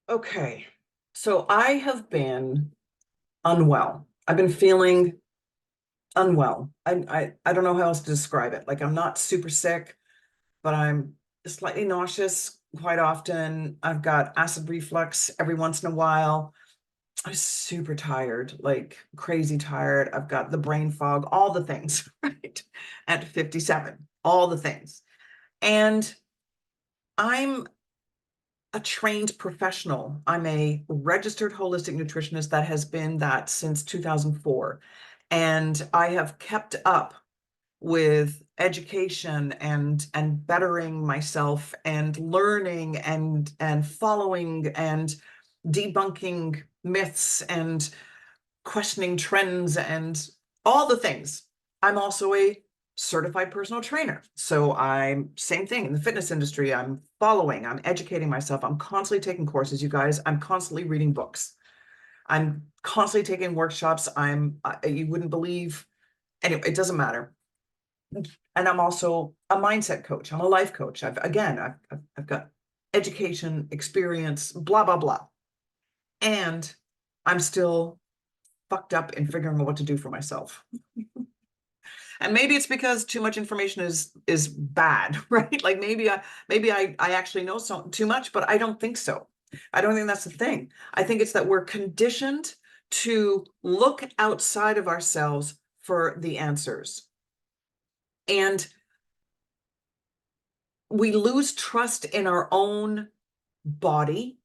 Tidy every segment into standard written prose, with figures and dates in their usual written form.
Okay, so I have been unwell. I've been feeling unwell. I don't know how else to describe it. Like I'm not super sick, but I'm slightly nauseous quite often. I've got acid reflux every once in a while. I'm super tired, like crazy tired. I've got the brain fog, all the things, right? At 57, all the things. And I'm a trained professional. I'm a registered holistic nutritionist that has been that since 2004. And I have kept up with education and bettering myself and learning and following and debunking myths and questioning trends and all the things. I'm also a certified personal trainer. So I'm same thing in the fitness industry. I'm following, I'm educating myself. I'm constantly taking courses, you guys. I'm constantly reading books. I'm constantly taking workshops. You wouldn't believe, anyway, it doesn't matter. And I'm also a mindset coach. I'm a life coach. I've got education, experience, blah, blah, blah. And I'm still fucked up in figuring out what to do for myself. And maybe it's because too much information is bad, right? Like maybe I actually know so too much, but I don't think so. I don't think that's the thing. I think it's that we're conditioned to look outside of ourselves for the answers. And we lose trust in our own body,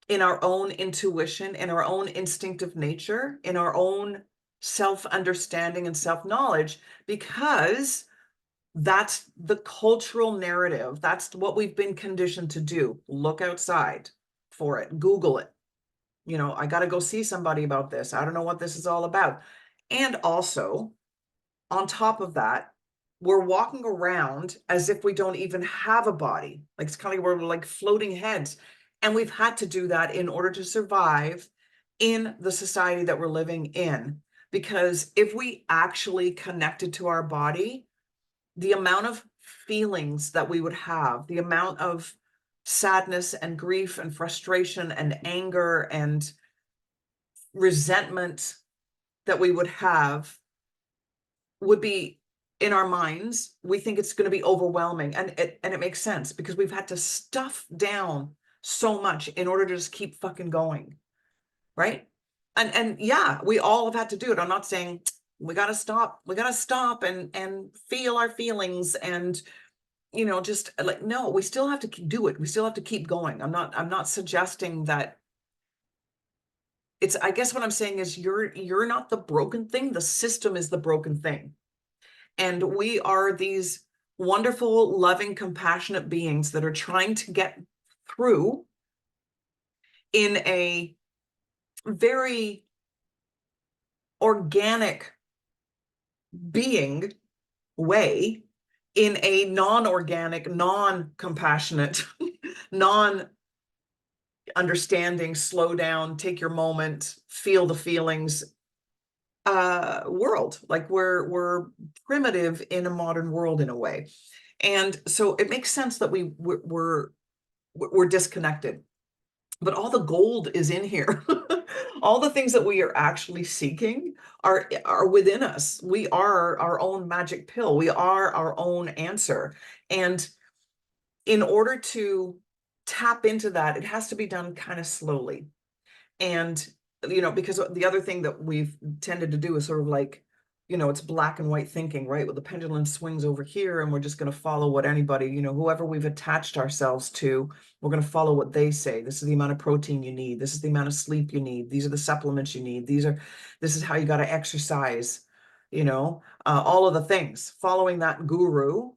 in our own intuition, in our own instinctive nature, in our own self-understanding and self-knowledge, because that's the cultural narrative. That's what we've been conditioned to do. Look outside for it. Google it. I got to go see somebody about this. I don't know what this is all about. And also, on top of that, we're walking around as if we don't even have a body. Like it's kind of like we're like floating heads. And we've had to do that in order to survive in the society that we're living in. Because if we actually connected to our body, the amount of feelings that we would have, the amount of sadness and grief and frustration and anger and resentment that we would have would be in our minds. We think it's going to be overwhelming, and it makes sense because we've had to stuff down so much in order to just keep fucking going, right? And yeah, we all have had to do it. I'm not saying we got to stop. We got to stop and feel our feelings and just like, no, we still have to do it. We still have to keep going. I'm not suggesting that I guess what I'm saying is you're not the broken thing. The system is the broken thing. And we are these wonderful, loving, compassionate beings that are trying to get through in a very organic being way, in a non-organic, non-compassionate, non understanding, slow down, take your moment, feel the feelings world. Like we're primitive in a modern world in a way. And so it makes sense that we're disconnected. But all the gold is in here. All the things that we are actually seeking are within us. We are our own magic pill. We are our own answer. And in order to tap into that, it has to be done kind of slowly. And, because the other thing that we've tended to do is sort of like, it's black and white thinking, right? Well, the pendulum swings over here and we're just going to follow what anybody, whoever we've attached ourselves to, we're going to follow what they say. This is the amount of protein you need. This is the amount of sleep you need. These are the supplements you need. This is how you got to exercise, all of the things, following that guru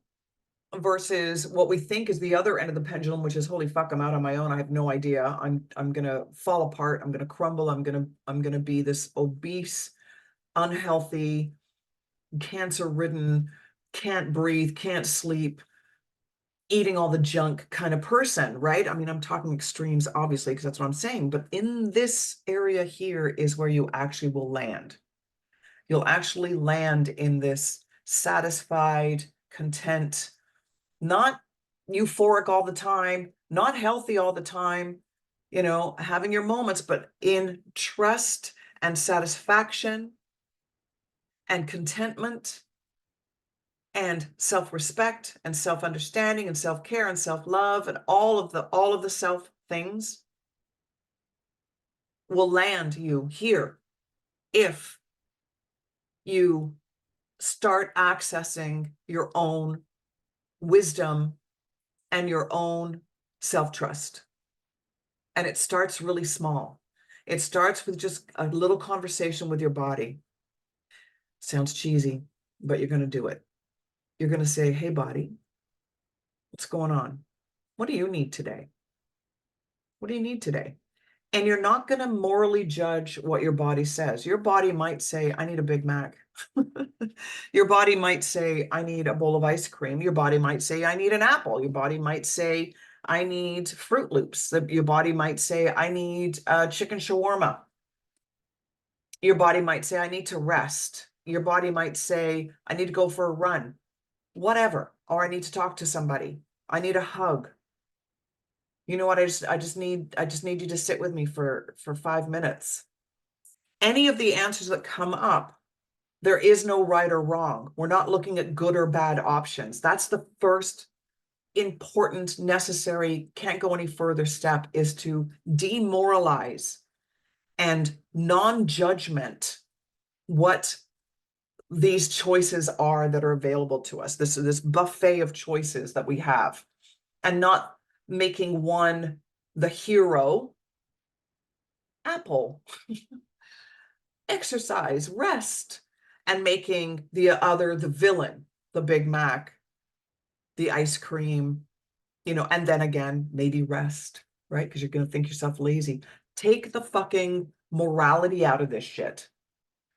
versus what we think is the other end of the pendulum, which is holy fuck, I'm out on my own. I have no idea. I'm gonna fall apart. I'm gonna crumble. I'm gonna be this obese, unhealthy, cancer-ridden, can't breathe, can't sleep, eating all the junk kind of person, right? I mean, I'm talking extremes, obviously, because that's what I'm saying. But in this area here is where you actually will land. You'll actually land in this satisfied, content, not euphoric all the time, not healthy all the time, having your moments, but in trust and satisfaction and contentment and self-respect and self-understanding and self-care and self-love and all of the self things will land you here if you start accessing your own wisdom and your own self-trust. And it starts really small. It starts with just a little conversation with your body. Sounds cheesy, but you're going to do it. You're going to say, hey, body, what's going on? What do you need today? What do you need today? And you're not going to morally judge what your body says. Your body might say, I need a Big Mac. Your body might say, I need a bowl of ice cream. Your body might say, I need an apple. Your body might say, I need Fruit Loops. Your body might say, I need chicken shawarma. Your body might say, I need to rest. Your body might say, I need to go for a run, whatever, or I need to talk to somebody. I need a hug. You know what? I just need you to sit with me for 5 minutes. Any of the answers that come up, there is no right or wrong. We're not looking at good or bad options. That's the first important, necessary, can't go any further step, is to demoralize and non-judgment what these choices are that are available to us, this buffet of choices that we have, and not making one the hero, apple, exercise, rest, and making the other the villain, the Big Mac, the ice cream, and then again, maybe rest, right? Because you're going to think yourself lazy. Take the fucking morality out of this shit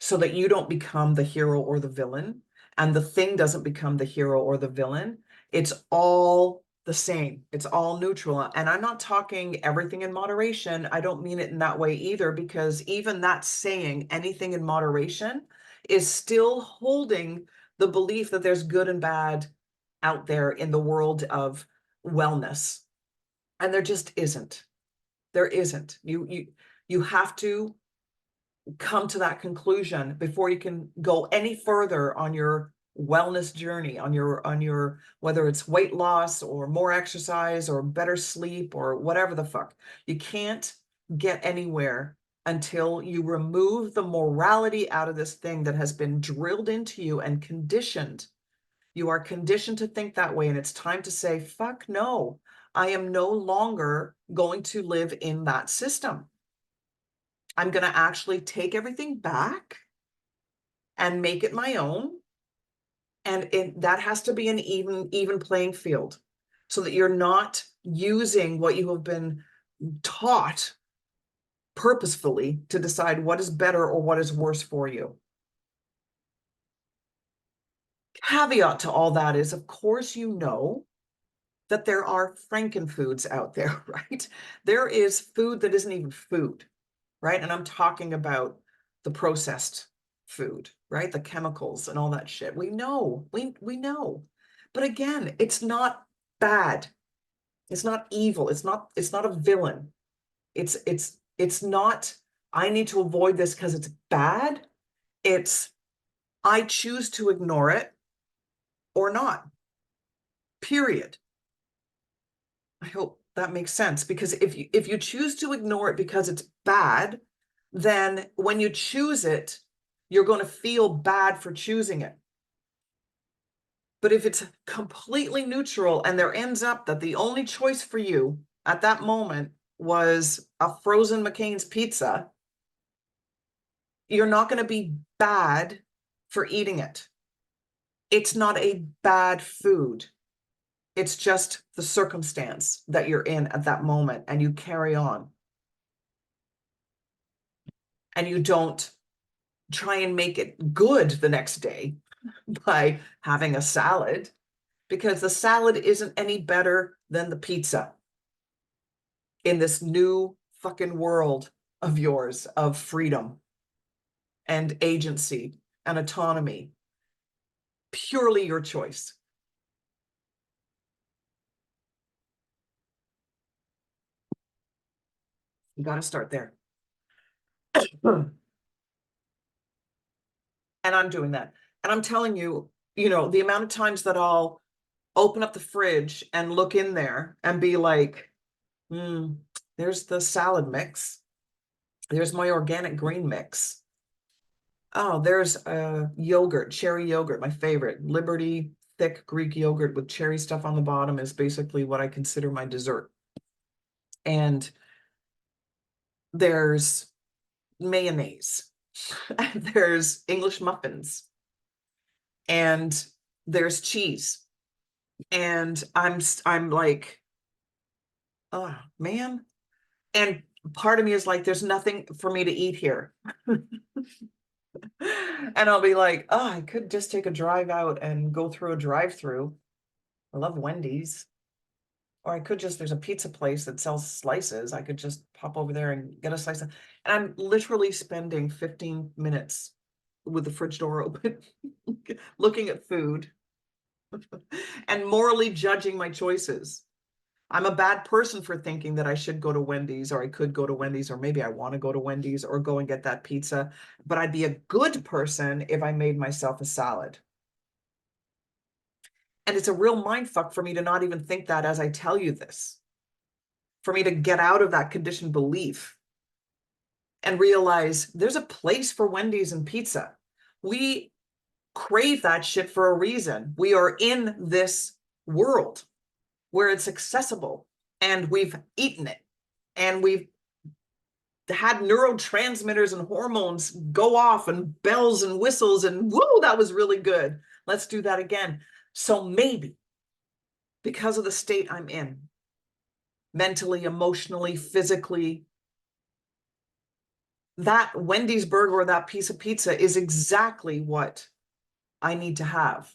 so that you don't become the hero or the villain, and the thing doesn't become the hero or the villain. It's all the same. It's all neutral. And I'm not talking everything in moderation. I don't mean it in that way either, because even that saying anything in moderation is still holding the belief that there's good and bad out there in the world of wellness. And there just isn't. There isn't. You have to come to that conclusion before you can go any further on your wellness journey, on your whether it's weight loss or more exercise or better sleep or whatever the fuck. You can't get anywhere until you remove the morality out of this thing that has been drilled into you and conditioned. You are conditioned to think that way, and it's time to say, fuck no. I am no longer going to live in that system. I'm going to actually take everything back and make it my own. And that has to be an even playing field, so that you're not using what you have been taught purposefully to decide what is better or what is worse for you. Caveat to all that is, of course, that there are frankenfoods out there, right? There is food that isn't even food, right? And I'm talking about the processed food, right? The chemicals and all that shit. We know. But again, it's not bad. It's not evil. It's not a villain. It's not, I need to avoid this because it's bad. It's, I choose to ignore it or not. Period. I hope that makes sense, because if you choose to ignore it because it's bad, then when you choose it, you're going to feel bad for choosing it. But if it's completely neutral and there ends up that the only choice for you at that moment was a frozen McCain's pizza, you're not going to be bad for eating it. It's not a bad food. It's just the circumstance that you're in at that moment, and you carry on. And you don't try and make it good the next day by having a salad, because the salad isn't any better than the pizza in this new fucking world of yours of freedom and agency and autonomy. Purely your choice. You got to start there. And I'm doing that. And I'm telling you, the amount of times that I'll open up the fridge and look in there and be like, there's the salad mix. There's my organic green mix. Oh, there's yogurt, cherry yogurt, my favorite. Liberty thick Greek yogurt with cherry stuff on the bottom is basically what I consider my dessert. And there's mayonnaise, and there's English muffins, and there's cheese. And I'm like, oh man. And part of me is like, there's nothing for me to eat here. And I'll be like, oh, I could just take a drive out and go through a drive-through. I love Wendy's. Or I could just, there's a pizza place that sells slices. I could just pop over there and get a slice. And I'm literally spending 15 minutes with the fridge door open, looking at food and morally judging my choices. I'm a bad person for thinking that I should go to Wendy's, or I could go to Wendy's, or maybe I want to go to Wendy's or go and get that pizza. But I'd be a good person if I made myself a salad. And it's a real mind fuck for me to not even think that as I tell you this, for me to get out of that conditioned belief and realize there's a place for Wendy's and pizza. We crave that shit for a reason. We are in this world where it's accessible, and we've eaten it, and we've had neurotransmitters and hormones go off and bells and whistles and whoa, that was really good. Let's do that again. So maybe because of the state I'm in, mentally, emotionally, physically, that Wendy's burger or that piece of pizza is exactly what I need to have.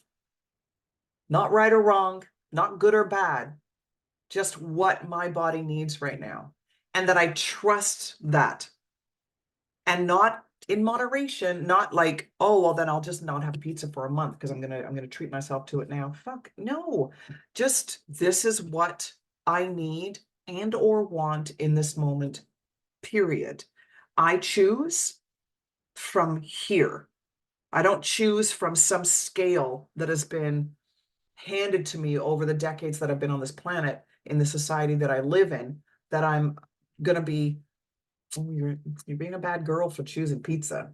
Not right or wrong, not good or bad, just what my body needs right now. And that I trust that, and not in moderation, not like, oh, well, then I'll just not have pizza for a month because I'm gonna treat myself to it now. Fuck no. Just this is what I need and or want in this moment, period. I choose from here. I don't choose from some scale that has been handed to me over the decades that I've been on this planet, in the society that I live in, that I'm gonna be, oh, you're being a bad girl for choosing pizza,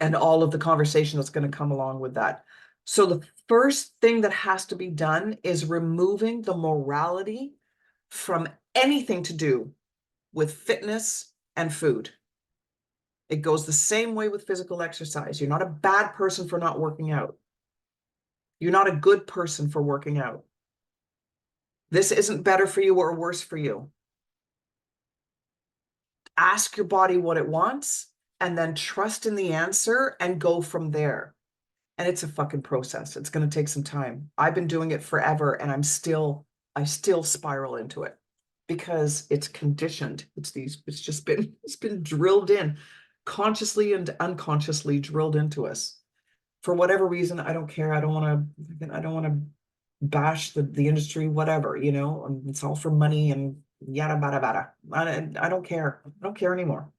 and all of the conversation that's going to come along with that. So the first thing that has to be done is removing the morality from anything to do with fitness and food. It goes the same way with physical exercise. You're not a bad person for not working out. You're not a good person for working out. This isn't better for you or worse for you. Ask your body what it wants and then trust in the answer and go from there. And it's a fucking process. It's going to take some time. I've been doing it forever, and I still spiral into it because it's conditioned. It's been drilled in, consciously and unconsciously drilled into us. For whatever reason, I don't care. I don't want to bash the industry, whatever, it's all for money and yada bada bada. I don't care. I don't care anymore.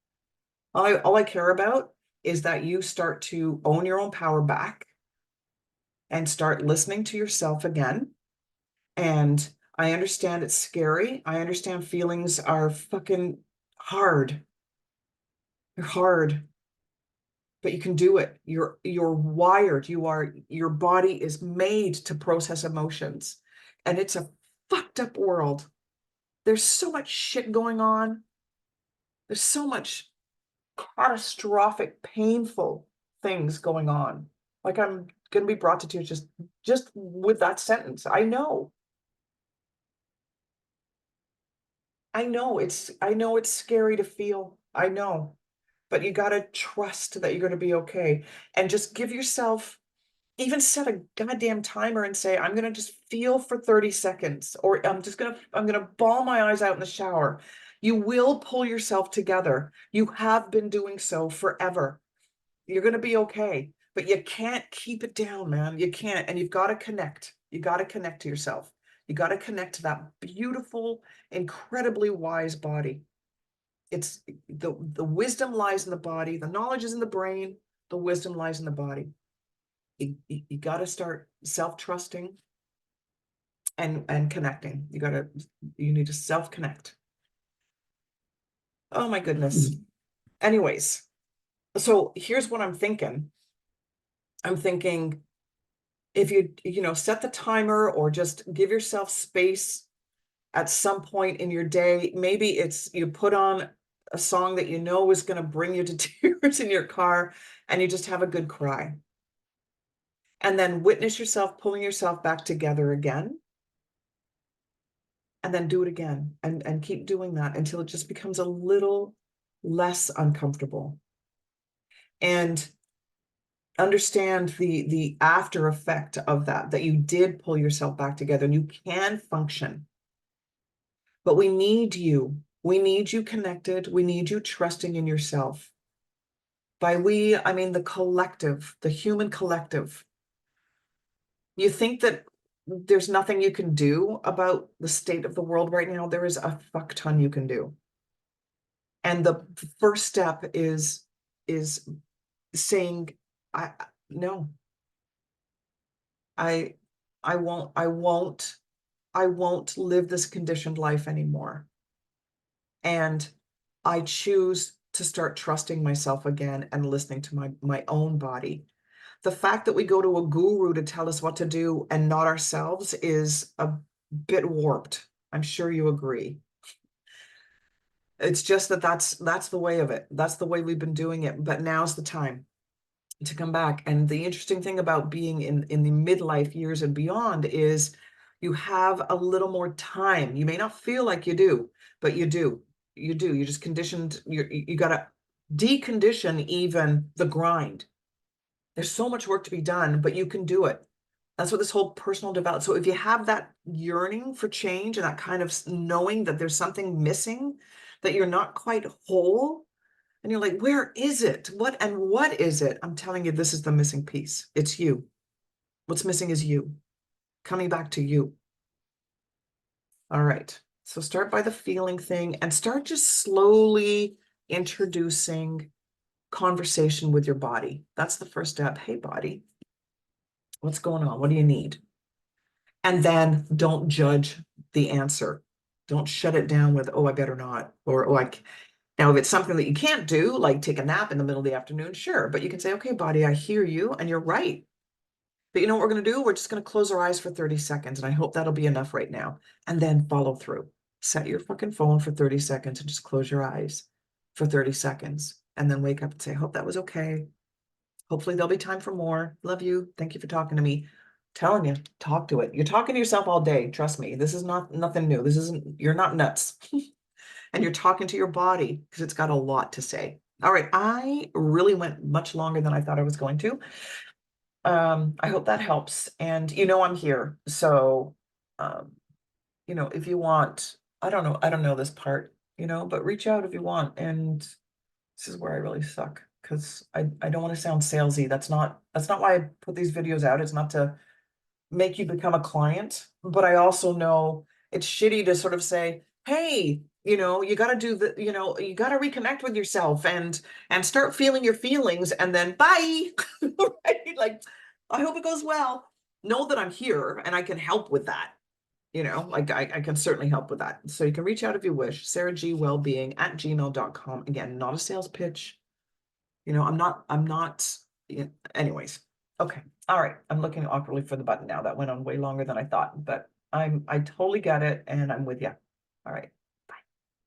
All I care about is that you start to own your own power back and start listening to yourself again. And I understand it's scary. I understand feelings are fucking hard. They're hard, but you can do it. You're wired. Your body is made to process emotions. And it's a fucked up world. There's so much shit going on. There's so much catastrophic, painful things going on. Like, I'm going to be brought to tears just with that sentence. I know it's scary to feel. I know, but you got to trust that you're going to be okay, and just give yourself, even set a goddamn timer and say, I'm going to just feel for 30 seconds, or I'm going to bawl my eyes out in the shower. You will pull yourself together. You have been doing so forever. You're going to be okay, but you can't keep it down, man. You can't. And you've got to connect. You got to connect to yourself. You got to connect to that beautiful, incredibly wise body. It's the wisdom lies in the body. The knowledge is in the brain. The wisdom lies in the body. You got to start self-trusting and connecting. You need to self-connect. Oh my goodness. Anyways, so here's what I'm thinking. I'm thinking if you set the timer or just give yourself space at some point in your day, maybe it's you put on a song that you know is going to bring you to tears in your car and you just have a good cry. And then witness yourself pulling yourself back together again. And then do it again and keep doing that until it just becomes a little less uncomfortable. And understand the after effect of that you did pull yourself back together and you can function. But we need you. We need you connected. We need you trusting in yourself. By we, I mean the collective, the human collective. You think that there's nothing you can do about the state of the world right now? There is a fuck ton you can do. And the first step is saying, no, I won't live this conditioned life anymore. And I choose to start trusting myself again and listening to my own body. The fact that we go to a guru to tell us what to do and not ourselves is a bit warped. I'm sure you agree. It's just that's the way of it. That's the way we've been doing it. But now's the time to come back. And the interesting thing about being in the midlife years and beyond is you have a little more time. You may not feel like you do, but you do. You do. You're just conditioned. You got to decondition even the grind. There's so much work to be done, but you can do it. That's what this whole personal development. So if you have that yearning for change and that kind of knowing that there's something missing, that you're not quite whole, and you're like, where is it? What is it? I'm telling you, this is the missing piece. It's you. What's missing is you. Coming back to you. All right. So start by the feeling thing and start just slowly introducing conversation with your body. That's the first step. Hey, body, what's going on? What do you need? And then don't judge the answer. Don't shut it down with, oh, I better not. Or like, now, if it's something that you can't do, like take a nap in the middle of the afternoon, sure. But you can say, okay, body, I hear you and you're right. But you know what we're going to do? We're just going to close our eyes for 30 seconds. And I hope that'll be enough right now. And then follow through. Set your fucking phone for 30 seconds and just close your eyes for 30 seconds. And then wake up and say, I hope that was okay. Hopefully there'll be time for more. Love you. Thank you for talking to me. Telling you, talk to it. You're talking to yourself all day. Trust me. This is nothing new. You're not nuts. And you're talking to your body because it's got a lot to say. All right. I really went much longer than I thought I was going to. I hope that helps. And I'm here. So, if you want, I don't know this part, but reach out if you want. And this is where I really suck because I don't want to sound salesy. That's not why I put these videos out. It's not to make you become a client, but I also know it's shitty to sort of say, hey, you got to do you got to reconnect with yourself and start feeling your feelings and then bye. Right? Like, I hope it goes well. Know that I'm here and I can help with that. Like I can certainly help with that. So you can reach out if you wish. sarahgwellbeing@gmail.com. Again, not a sales pitch. I'm not, anyways. Okay. All right. I'm looking awkwardly for the button now. That went on way longer than I thought, but I totally get it and I'm with you. All right.